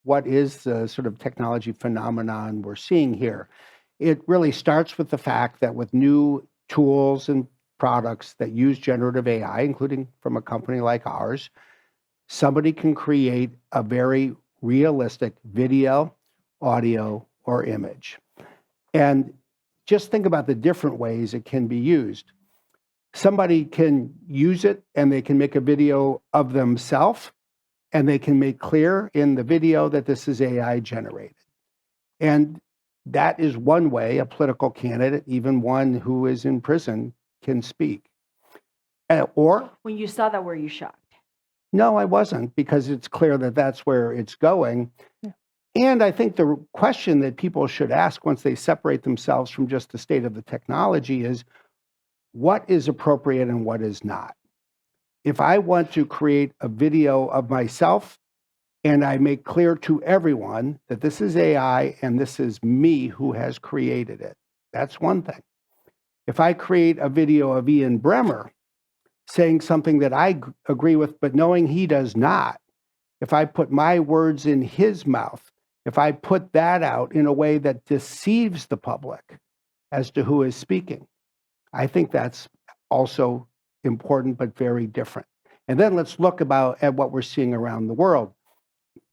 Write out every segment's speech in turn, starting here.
what is the sort of technology phenomenon we're seeing here. It really starts with the fact that with new tools and products that use generative AI, including from a company like ours, somebody can create a very realistic video, audio, or image. And just think about the different ways it can be used. Somebody can use it and they can make a video of themselves, and they can make clear in the video that this is AI generated. And that is one way a political candidate, even one who is in prison, can speak. Or when you saw that, were you shocked? No, I wasn't, because it's clear that that's where it's going. Yeah. And I think the question that people should ask once they separate themselves from just the state of the technology is, what is appropriate and what is not? If I want to create a video of myself and I make clear to everyone that this is AI and this is me who has created it, that's one thing. If I create a video of Ian Bremmer saying something that I agree with, but knowing he does not, if I put my words in his mouth, if I put that out in a way that deceives the public as to who is speaking, I think that's also important, but very different. And then let's look at what we're seeing around the world.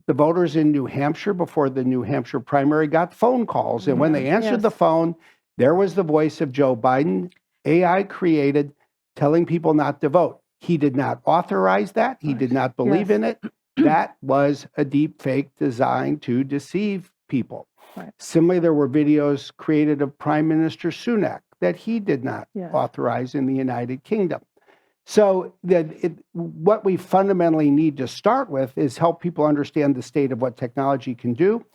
The voters in New Hampshire before the New Hampshire primary got phone calls. And when they answered the phone, there was the voice of Joe Biden, AI created, telling people not to vote. He did not authorize that. He did not believe in it. That was a deep fake designed to deceive people. Right. Similarly, there were videos created of Prime Minister Sunak that he did not authorize in the United Kingdom. So what we fundamentally need to start with is help people understand the state of what technology can do,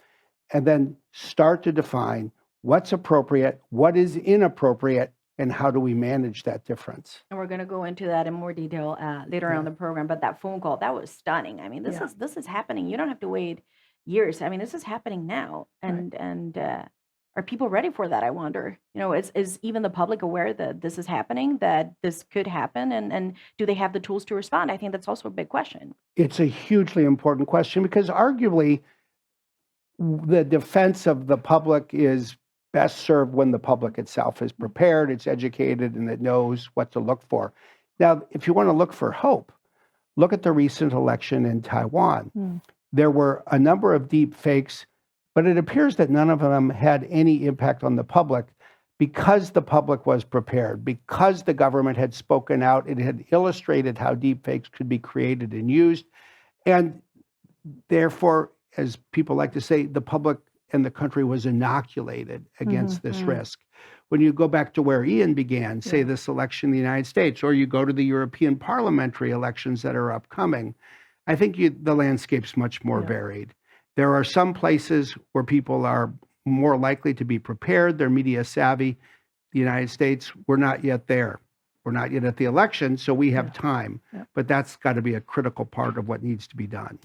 and then start to define what's appropriate, what is inappropriate, and how do we manage that difference? And we're going to go into that in more detail later on in the program. But that phone call, that was stunning. I mean, this is happening. You don't have to wait years. I mean, this is happening now. And are people ready for that? I wonder. You know, is even the public aware that this is happening, that this could happen, and do they have the tools to respond? I think that's also a big question. It's a hugely important question, because arguably the defense of the public is best served when the public itself is prepared, it's educated, and it knows what to look for. Now, if you want to look for hope, look at the recent election in Taiwan. There were a number of deep fakes, but it appears that none of them had any impact on the public, because the public was prepared, because the government had spoken out, it had illustrated how deep fakes could be created and used. And therefore, as people like to say, the public and the country was inoculated against this risk. When you go back to where Ian began, say this election in the United States, or you go to the European parliamentary elections that are upcoming, I think the landscape's much more varied. There are some places where people are more likely to be prepared, they're media savvy. The United States, we're not yet there. We're not yet at the election, so we have time. But that's got to be a critical part of what needs to be done.